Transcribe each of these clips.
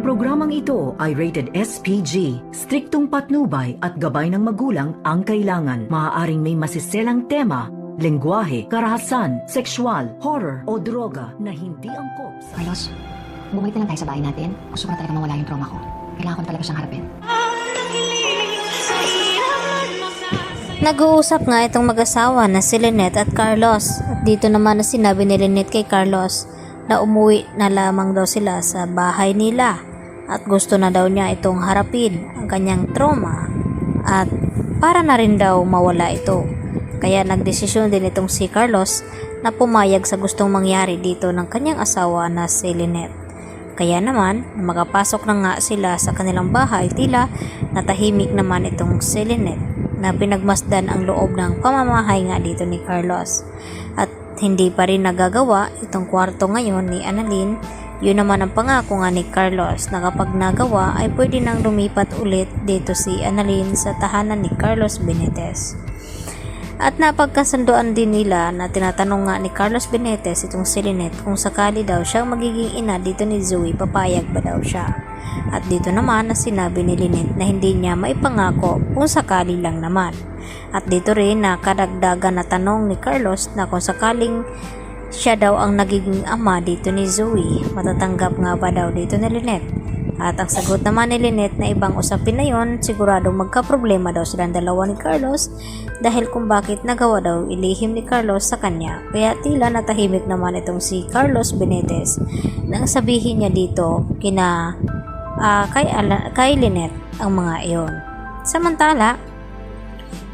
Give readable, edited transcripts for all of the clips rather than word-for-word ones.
Programang ito ay rated SPG, striktong patnubay at gabay ng magulang ang kailangan. Maaaring may masiselang tema, lengguwahe, karahasan, sexual, horror o droga na hindi angkop sa... Carlos, bumalik na lang tayo sa bahay natin. Gusto ko na talaga mawala yung trauma ko. Kailangan ko na talaga siyang harapin. Nag-uusap nga itong mag-asawa na si Lynette at Carlos. At dito naman na sinabi ni Lynette kay Carlos na umuwi na lamang daw sila sa bahay nila. At gusto na daw niya itong harapin ang kanyang trauma. At para na rin daw mawala ito. Kaya nagdesisyon din itong si Carlos na pumayag sa gustong mangyari dito ng kanyang asawa na si Lynette. Kaya naman, makapasok na nga sila sa kanilang bahay, tila natahimik naman itong si Lynette na pinagmasdan ang loob ng pamamahay nga dito ni Carlos. At hindi pa rin nagagawa itong kwarto ngayon ni Annalyn. Yun naman ang pangako nga ni Carlos na kapag nagawa ay pwede nang lumipat ulit dito si Annalyn sa tahanan ni Carlos Benitez. At napagkasunduan din nila na tinatanong nga ni Carlos Benitez itong si Lynette kung sakali daw siyang magiging ina dito ni Zoe, papayag ba daw siya. At dito naman na sinabi ni Lynette na hindi niya maipangako kung sakali lang naman. At dito rin na kadagdagan na tanong ni Carlos na kung sakaling siya daw ang nagiging ama dito ni Zoe, matatanggap nga ba daw dito ni Lynette? At ang sagot naman ni Lynette na ibang usapin na yon, siguradong magkaproblema daw silang dalawa ni Carlos dahil kung bakit nagawa daw ilihim ni Carlos sa kanya. Kaya tila natahimik naman itong si Carlos Benitez nang sabihin niya dito kay Lynette ang mga iyon. Samantala,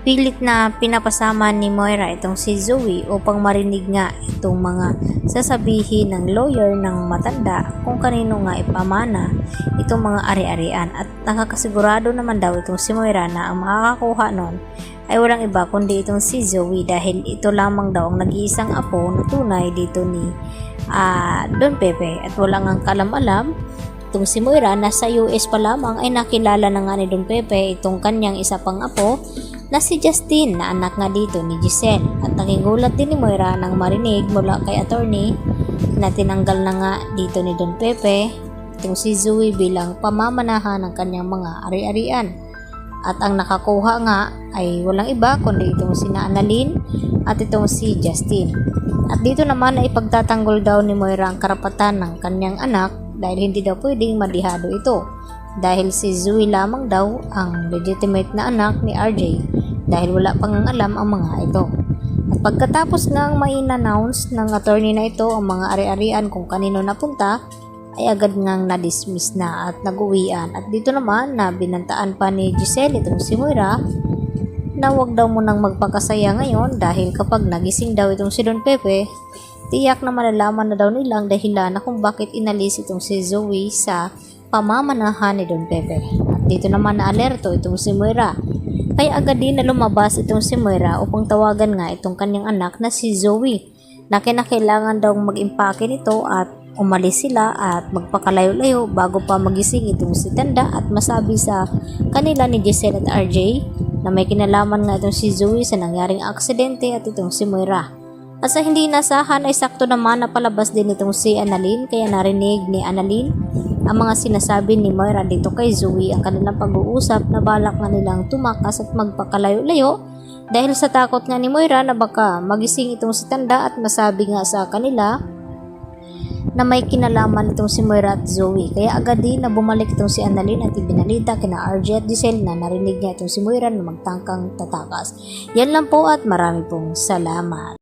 pilit na pinapasama ni Moira itong si Zoe upang marinig nga itong mga sasabihin ng lawyer ng matanda kung kanino nga ipamana itong mga ari-arian. At nakakasigurado naman daw itong si Moira na ang makakakuha nun ay walang iba kundi itong si Zoe dahil ito lamang daw ang nag-iisang apo na tunay dito ni Don Pepe. At walang ang kalam-alam itong si Moira na sa US pa lamang ay nakilala na nga ni Don Pepe itong kanyang isa pang apo na si Justin na anak nga dito ni Giselle. At nakigulat din ni Moira nang marinig mula kay attorney na tinanggal na nga dito ni Don Pepe itong si Zoe bilang pamamanahan ng kanyang mga ari-arian. At ang nakakuha nga ay walang iba kundi itong si Annalyn at itong si Justin. At dito naman ay ipagtatanggol daw ni Moira ang karapatan ng kanyang anak dahil hindi daw pwedeng madihado ito. Dahil si Zoe lamang daw ang legitimate na anak ni RJ dahil wala pang alam ang mga ito. At pagkatapos ngang ma-announce ng attorney na ito ang mga ari-arian kung kanino napunta, ay agad ngang na-dismiss na at nag-uwian. At dito naman na binantaan pa ni Giselle itong si Moira na wag daw munang magpakasaya ngayon dahil kapag nagising daw itong si Don Pepe, tiyak na malalaman na daw nilang dahilan na kung bakit inalis itong si Zoe sa pamamanahan ni Don Pepe. At dito naman na alerto itong si Moira. Kaya agad din na lumabas itong si Moira upang tawagan nga itong kanyang anak na si Zoe na kinakailangan daw mag-impake nito at umalis sila at magpakalayo-layo bago pa magising itong si Tanda at masabi sa kanila ni Giselle at RJ na may kinalaman nga itong si Zoe sa nangyaring aksidente at itong si Moira. At sa hindi nasahan ay sakto naman na palabas din itong si Annalyn kaya narinig ni Annalyn ang mga sinasabi ni Moira dito kay Zoe ang kanilang pag-uusap na balak nga nilang tumakas at magpakalayo-layo dahil sa takot nga ni Moira na baka magising itong si Tanda at masabi nga sa kanila na may kinalaman itong si Moira at Zoe. Kaya agad din na bumalik itong si Annalyn at ibinalita kina RJ at Giselle na narinig niya itong si Moira na magtangkang tatakas. Yan lang po at marami pong salamat.